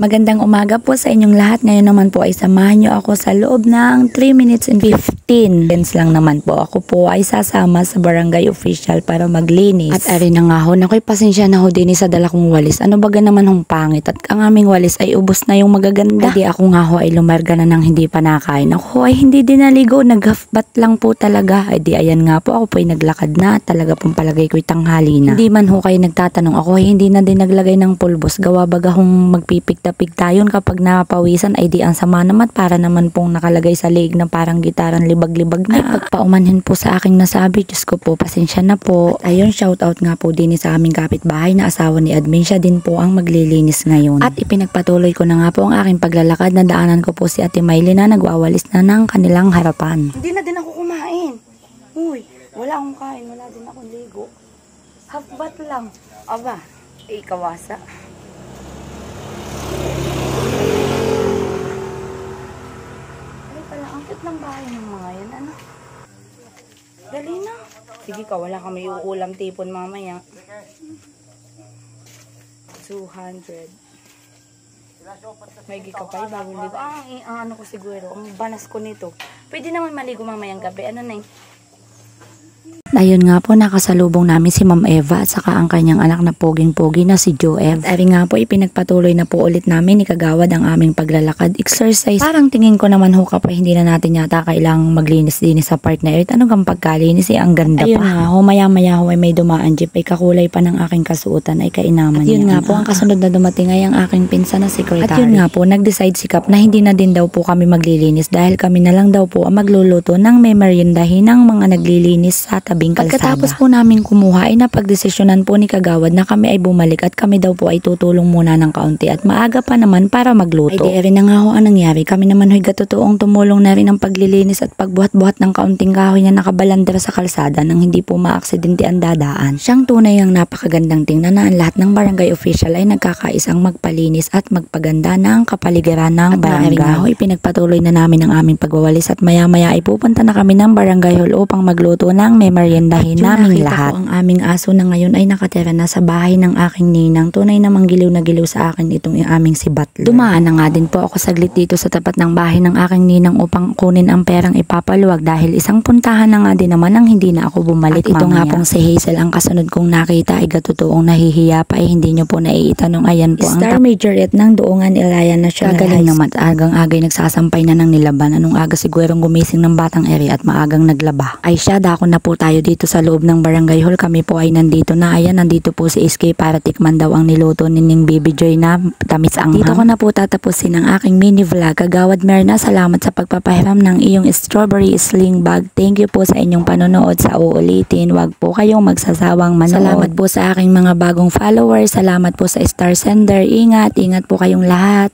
Magandang umaga po sa inyong lahat. Ngayon naman po ay samahan nyo ako sa loob ng 3 minutes and 15 seconds lang naman po. Ako po ay sasama sa barangay official para maglinis. At ari na nga ho, nakoy pasensya na ho din sa dala kong walis. Ano baga naman hong pangit at ang aming walis ay ubos na yung magaganda. Di ako nga ho ay lumarga na ng hindi pa nakain. Ako ay hindi din naligo, nag-half-bath lang po talaga. Ay di ayan nga po, ako po ay naglakad na. Talaga pong palagay ko'y tanghali na. Hindi man ho kayo nagtatanong, ako ay hindi na din naglagay ng pulbos. Gawa baga hong magpipikta tayon kapag napawisan ay di ang sama naman para naman pong nakalagay sa leeg na parang gitaran libag-libag na. Ay pagpaumanhin po sa aking nasabi, Diyos ko po, pasensya na po. At ayun, shoutout nga po din sa aming kapitbahay na asawa ni admin, siya din po ang maglilinis ngayon. At ipinagpatuloy ko na nga po ang aking paglalakad na daanan ko po si Ate Maylin na nagwawalis na ng kanilang harapan. Hindi na din ako kumain. Uy, wala akong kain, wala din akong ligo. Half bath lang. Aba, kawasa. Ay pala, ang cute ng bahay ng mga yan, ano? Dali na. Sige ka, wala kami uulam tipon mamaya. 200. May gikapay, bagong ligo. Ang ano ko siguro, ang banas ko nito. Pwede naman maligo mamayang gabi. Ano na yun? Ayun nga po, nakasalubong namin si Ma'am Eva at saka ang kanyang anak na poging-pogi na si Joev. At ari nga po, ipinagpatuloy na po ulit namin ni Kagawad ang aming paglalakad exercise. Parang tingin ko naman ho kapag hindi na natin yata kailangang maglinis-linis sa part na ito. Ano kang pagkalinis ang ganda ayun pa. Ayun nga ho, maya-maya ho ay may dumaan jeep ay kakulay pa ng aking kasuotan ay kainaman niya. At yun nga po, ang kasunod na dumating ay ang aking pinsan na secretary. At yun nga po, nag-decide si Kap na hindi na din daw po kami maglilinis dahil kami na lang daw po ang magluluto ng may meriendahin ng mga naglilinis sa tabi. Pagkatapos po namin kumuha ay napagdesisyonan po ni Kagawad na kami ay bumalik at kami daw po ay tutulong muna ng kaunti at maaga pa naman para magluto. Ay di rin na nga ho ang nangyari. Kami naman ho'y gatotoong tumulong na rin ng paglilinis at pagbuhat-buhat ng kaunting kahoy na nakabalandra sa kalsada nang hindi po maaksidente ang dadaan. Siyang tunay ang napakagandang tingnan na ang lahat ng barangay official ay nagkakaisang magpalinis at magpaganda ng kapaligiran ng barangay. At nga ho, ipinagpatuloy na namin ang aming pagwawalis at maya-maya ay pupunta na kami ng barangay hall upang magluto ng memory dahin naming lahat. Ang aming aso na ngayon ay nakatira na sa bahay ng aking ninang. Tunay namang giliw na giliw sa akin itong aming si Butler. Dumaan na nga din po ako saglit dito sa tapat ng bahay ng aking ninang upang kunin ang perang ipapaluwag dahil isang puntahan na nga din naman ang hindi na ako bumalik. At ito nga pong si Hazel ang kasunod kong nakita ay gatotoong nahihiya pa ay hindi nyo po naiitanong. Ayan po Star ang majorette ng Duungan Ilayan National High School. Naman agang-agay nagsasampay na ng nilaban. Anong aga sigurong gumising ng batang eri at maagang naglaba. Ay siya, dako na po tayo dito sa loob ng barangay hall. Kami po ay nandito na. Ayan, nandito po si SK para tikman daw ang niluto ni Ning Baby Joy na tamis ang dito ko na po tatapusin ang aking mini vlog. Kagawad Merna, salamat sa pagpapahiram ng iyong strawberry sling bag. Thank you po sa inyong panonood. Sa uulitin, wag po kayong magsasawang manood. Salamat po sa aking mga bagong followers. Salamat po sa Star Sender. Ingat po kayong lahat.